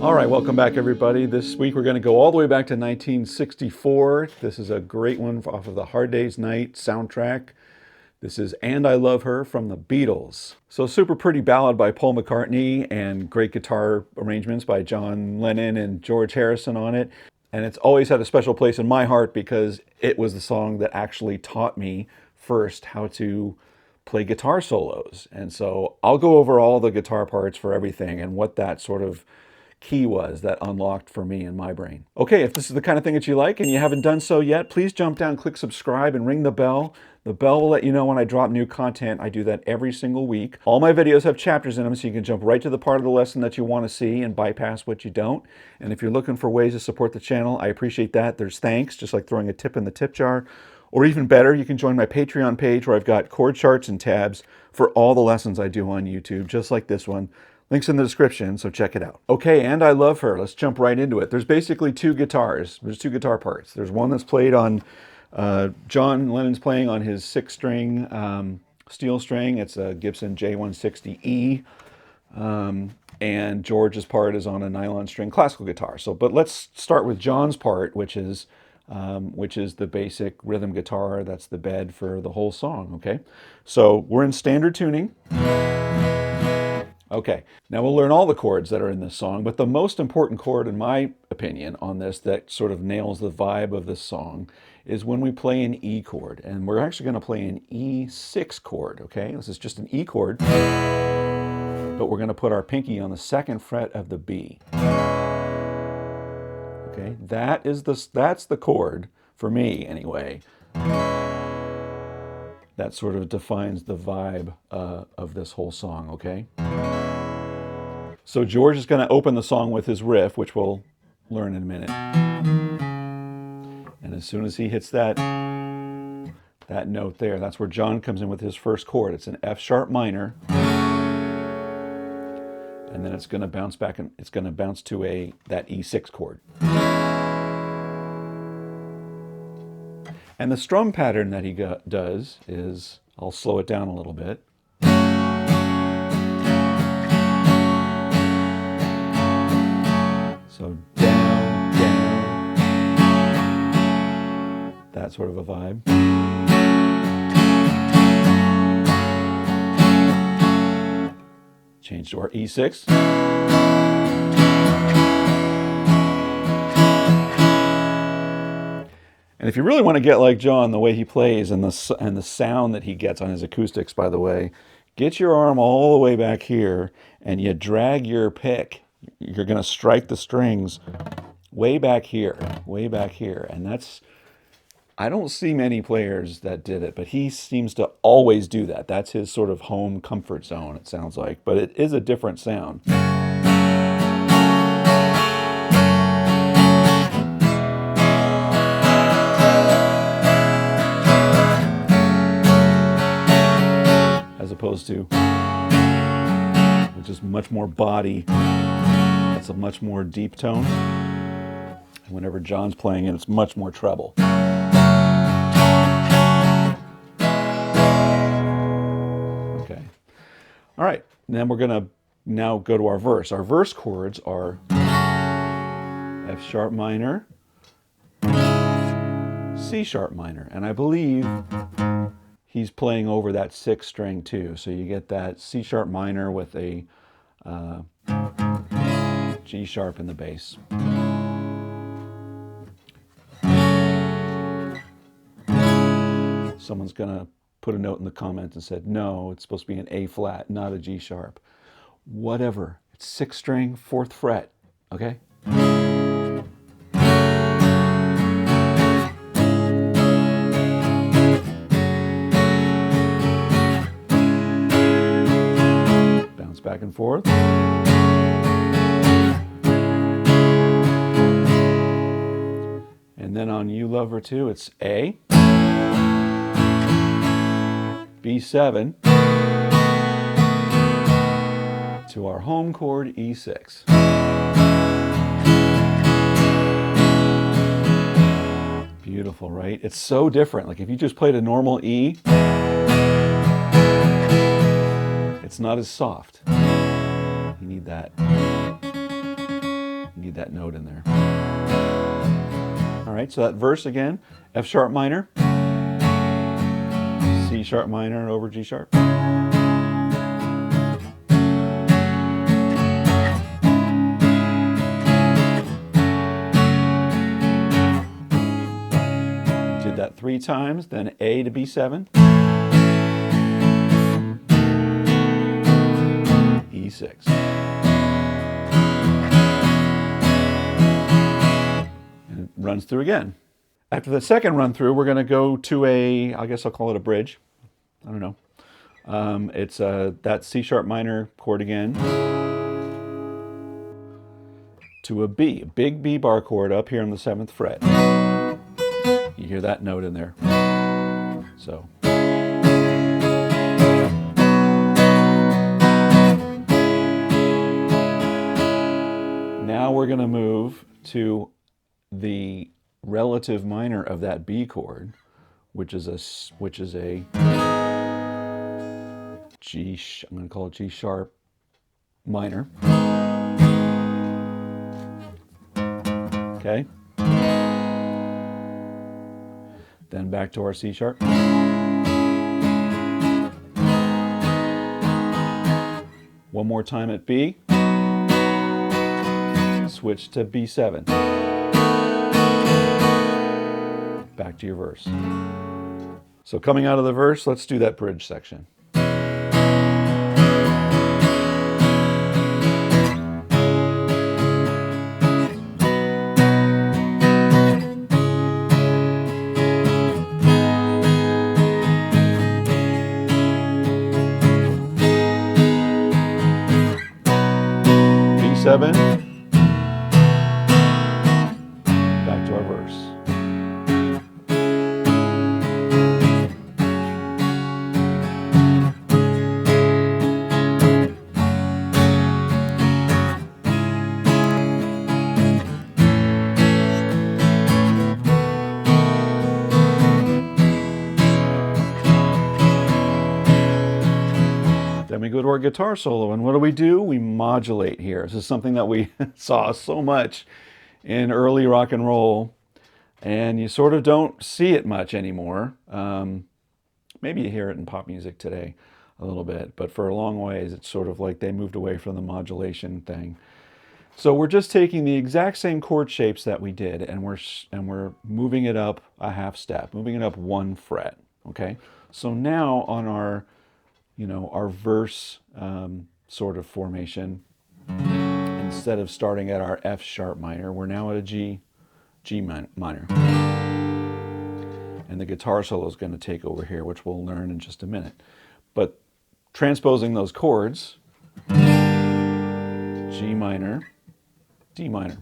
All right, welcome back everybody. This week we're going to go all the way back to 1964. This is a great one off of the Hard Day's Night soundtrack. This is And I Love Her from the Beatles. So super pretty ballad by Paul McCartney and great guitar arrangements by John Lennon and George Harrison on it. And it's always had a special place in my heart because it was the song that actually taught me first how to play guitar solos. And so I'll go over all the guitar parts for everything and what that sort of key was that unlocked for me in my brain. Okay, if this is the kind of thing that you like and you haven't done so yet, please jump down, click subscribe, and ring the bell. The bell will let you know when I drop new content. I do that every single week. All my videos have chapters in them, so you can jump right to the part of the lesson that you want to see and bypass what you don't. And if you're looking for ways to support the channel, I appreciate that. There's thanks, just like throwing a tip in the tip jar. Or even better, you can join my Patreon page where I've got chord charts and tabs for all the lessons I do on YouTube, just like this one. Link's in the description, so check it out. Okay, And I Love Her. Let's jump right into it. There's basically two guitars. There's two guitar parts. There's one that's played on, John Lennon's playing on his 6-string steel string. It's a Gibson J160E. And George's part is on a nylon string classical guitar. But let's start with John's part, which is the basic rhythm guitar. That's the bed for the whole song, okay? So we're in standard tuning. Okay, now we'll learn all the chords that are in this song, but the most important chord, in my opinion, on this that sort of nails the vibe of this song is when we play an E chord. And we're actually going to play an E6 chord, okay? This is just an E chord, but we're going to put our pinky on the 2nd fret of the B. Okay, that's the chord, for me anyway, that sort of defines the vibe of this whole song, okay? So George is going to open the song with his riff, which we'll learn in a minute. And as soon as he hits that note there, that's where John comes in with his first chord. It's an F sharp minor. And then it's going to bounce back and it's going to bounce to that E6 chord. And the strum pattern that he does is, I'll slow it down a little bit. So down, down, that sort of a vibe. Change to our E6. And if you really want to get like John, the way he plays and the sound that he gets on his acoustics, by the way, get your arm all the way back here and you drag your pick. You're going to strike the strings way back here. And that's, I don't see many players that did it, but he seems to always do that. That's his sort of home comfort zone, it sounds like. But it is a different sound. As opposed to, which is much more body. That's a much more deep tone. And whenever John's playing it, it's much more treble. Okay. All right. And then we're going to now go to our verse. Our verse chords are F sharp minor, C sharp minor. And I believe he's playing over that 6th string too. So you get that C sharp minor with a G sharp in the bass. Someone's gonna put a note in the comments and said, no, it's supposed to be an A flat, not a G sharp. Whatever, it's 6th string, 4th fret, okay? Bounce back and forth. And then on You Love Her Too, it's A, B7, to our home chord E6. Beautiful, right? It's so different. Like if you just played a normal E, it's not as soft. You need that. Need that note in there. All right, so that verse again, F sharp minor, C sharp minor over G sharp. Did that 3 times, then A to B7, E6. And it runs through again. After the second run through, we're going to go to a, I guess I'll call it a bridge. I don't know. It's that C sharp minor chord again to a B, a big B bar chord up here on the 7th fret. You hear that note in there. So. Now we're going to move to the relative minor of that B chord, which is a G, I'm going to call it G sharp minor. Okay. Then back to our C sharp. One more time at B. Switch to B7. Back to your verse. So coming out of the verse, let's do that bridge section. B7. Back to our verse. Then we go to our guitar solo, and what do? We modulate here. This is something that we saw so much in early rock and roll, and you sort of don't see it much anymore. Maybe you hear it in pop music today a little bit, but for a long ways, it's sort of like they moved away from the modulation thing. So we're just taking the exact same chord shapes that we did, and we're moving it up a half step, moving it up 1 fret. Okay. So now on our our verse sort of formation, instead of starting at our F sharp minor, we're now at a G minor. And the guitar solo is going to take over here, which we'll learn in just a minute. But transposing those chords, G minor, D minor.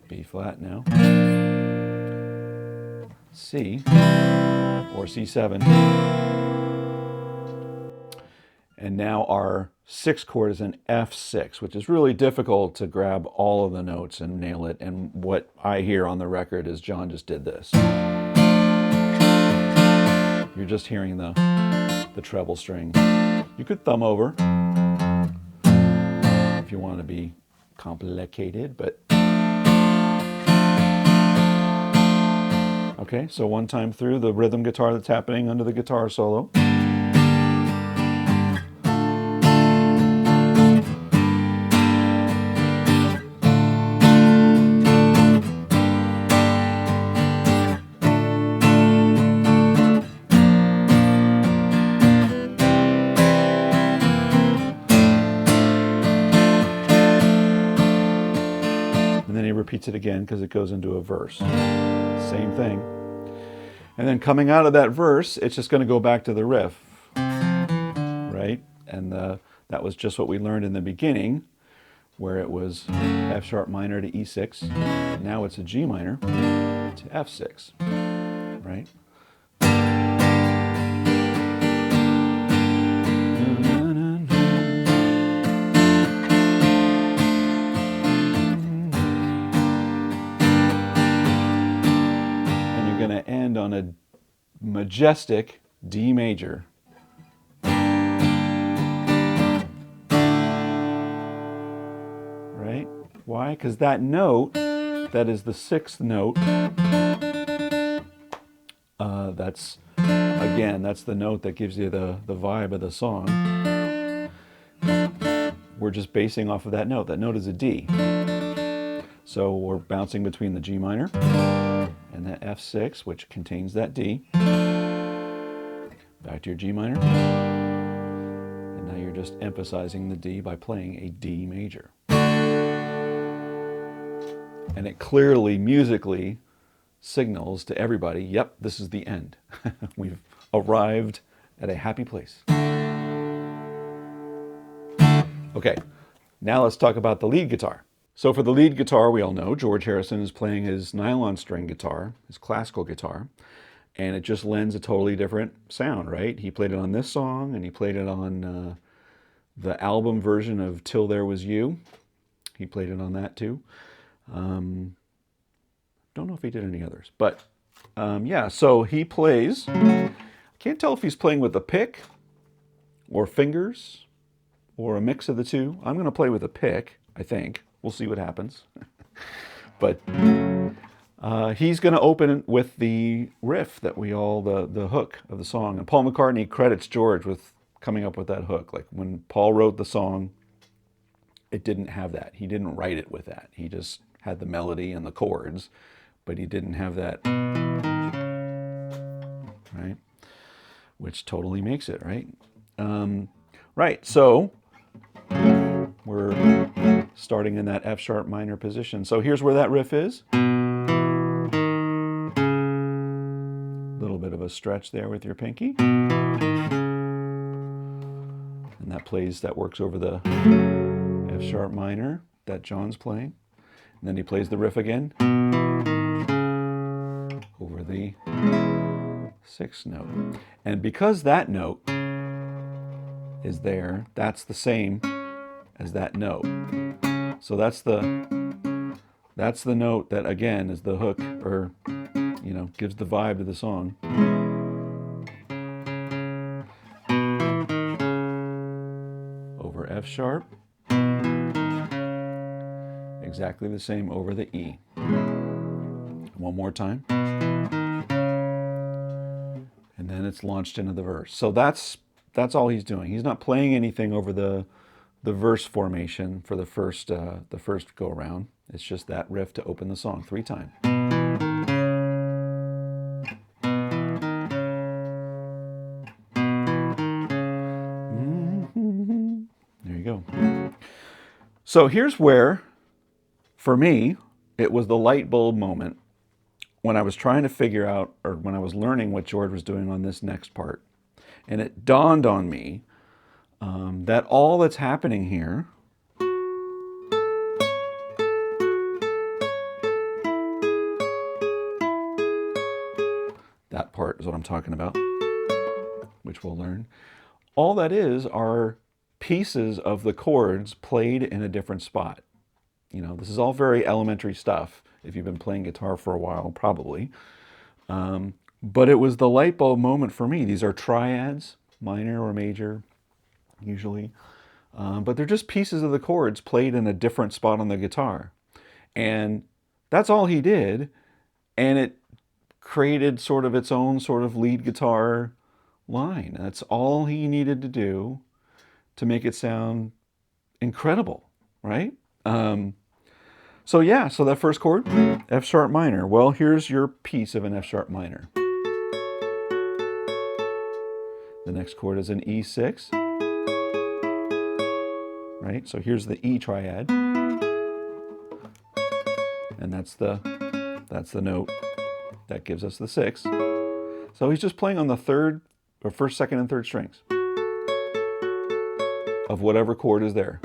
B flat now, C or C7, and now our 6th chord is an F6, which is really difficult to grab all of the notes and nail it, and what I hear on the record is John just did this. You're just hearing the treble string. You could thumb over if you want to be complicated, but okay, so one time through the rhythm guitar that's happening under the guitar solo. And then he repeats it again because it goes into a verse. Same thing. And then coming out of that verse, it's just going to go back to the riff, right? And that was just what we learned in the beginning, where it was F sharp minor to E6. Now it's a G minor to F6, right? And you're going to end on a majestic D major. Right? Why? Because that note, that is the 6th note, that's the note that gives you the vibe of the song. We're just basing off of that note. That note is a D. So we're bouncing between the G minor and that F6, which contains that D. Back to your G minor. And now you're just emphasizing the D by playing a D major. And it clearly, musically, signals to everybody, yep, this is the end. We've arrived at a happy place. Okay, now let's talk about the lead guitar. So for the lead guitar, we all know George Harrison is playing his nylon string guitar, his classical guitar, and it just lends a totally different sound, right? He played it on this song, and he played it on the album version of Till There Was You. He played it on that too. Don't know if he did any others, but yeah, so he plays, I can't tell if he's playing with a pick or fingers or a mix of the two. I'm going to play with a pick, I think. We'll see what happens. But he's going to open with the riff that the hook of the song. And Paul McCartney credits George with coming up with that hook. Like when Paul wrote the song, it didn't have that. He didn't write it with that. He just had the melody and the chords, but he didn't have that, right? Which totally makes it, right? Right, so we're starting in that F sharp minor position. So here's where that riff is. A little bit of a stretch there with your pinky. And that works over the F sharp minor that John's playing. And then he plays the riff again over the 6th note. And because that note is there, that's the same as that note. So that's the note that again is the hook, or gives the vibe to the song. Over F sharp. Exactly the same over the E. One more time. And then it's launched into the verse. So that's all he's doing. He's not playing anything over the verse formation for the first go around. It's just that riff to open the song 3 times. There you go. So here's where, for me, it was the light bulb moment when I was trying to figure out, or when I was learning what George was doing on this next part. And it dawned on me that all that's happening here that part is what I'm talking about, which we'll learn. All that is are pieces of the chords played in a different spot. This is all very elementary stuff if you've been playing guitar for a while, probably. But it was the light bulb moment for me. These are triads, minor or major, usually. But they're just pieces of the chords played in a different spot on the guitar. And that's all he did. And it created sort of its own sort of lead guitar line. That's all he needed to do to make it sound incredible, right? So yeah, so that first chord, F sharp minor. Well, here's your piece of an F sharp minor. The next chord is an E6, right? So here's the E triad, and that's the note that gives us the 6. So he's just playing on the first, second, and third strings of whatever chord is there.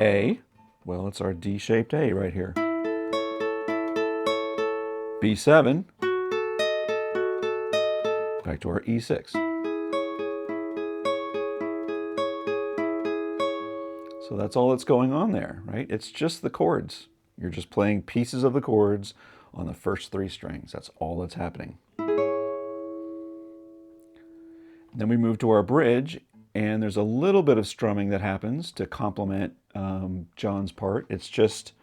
A, well, it's our D-shaped A right here. B7, back to our E6. So that's all that's going on there, right? It's just the chords. You're just playing pieces of the chords on the first 3 strings. That's all that's happening. Then we move to our bridge, and there's a little bit of strumming that happens to complement John's part. It's just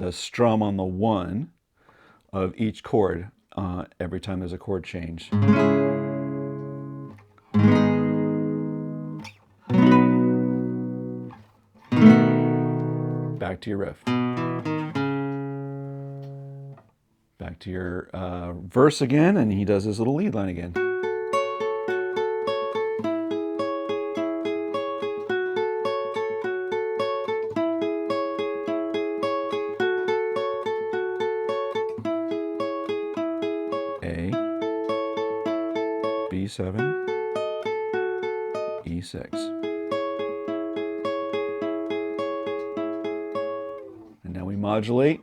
a strum on the 1 of each chord every time there's a chord change. Back to your riff. Back to your verse again, and he does his little lead line again. A, B7, E6. And now we modulate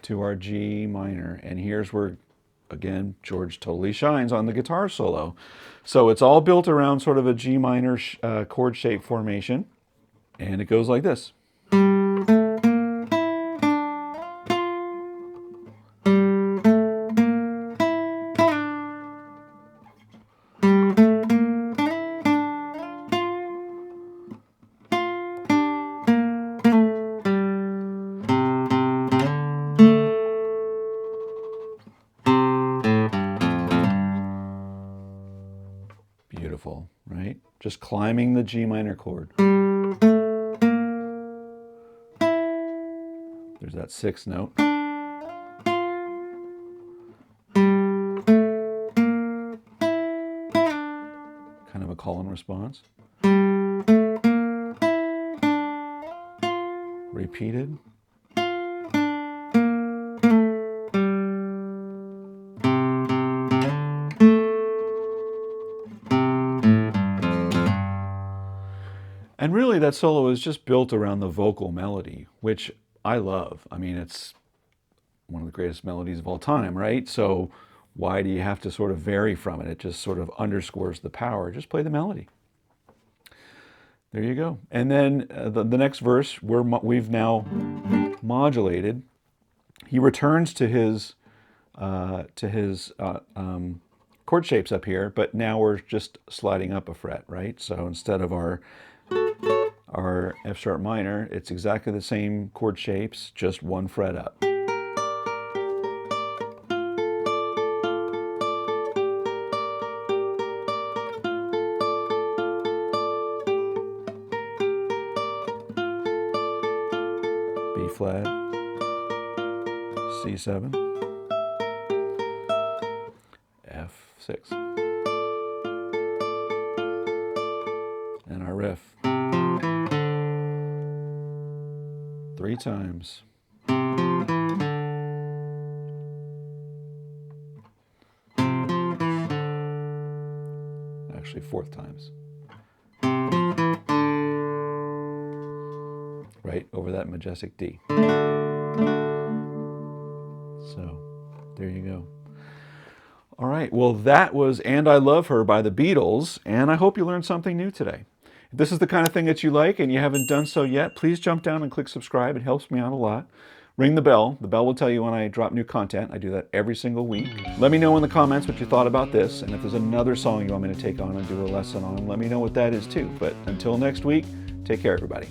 to our G minor. And here's where, again, George totally shines on the guitar solo. So it's all built around sort of a G minor chord shape formation. And it goes like this. Beautiful, right? Just climbing the G minor chord. There's that 6th note. Kind of a call and response. Repeated. And really that solo is just built around the vocal melody, which I love. I mean, it's one of the greatest melodies of all time, right? So why do you have to sort of vary from it? It just sort of underscores the power. Just play the melody. There you go. And then the next verse, we've now modulated. He returns to his chord shapes up here, but now we're just sliding up a fret, right? So instead of our F sharp minor, it's exactly the same chord shapes, just 1 fret up. B flat, C7, F6. And our riff. 3 times. Actually 4th times. Right over that majestic D. So, there you go. All right, well that was And I Love Her by the Beatles, and I hope you learned something new today. If this is the kind of thing that you like and you haven't done so yet, please jump down and click subscribe. It helps me out a lot. Ring the bell. The bell will tell you when I drop new content. I do that every single week. Let me know in the comments what you thought about this, and if there's another song you want me to take on and do a lesson on, let me know what that is too. But until next week, take care everybody.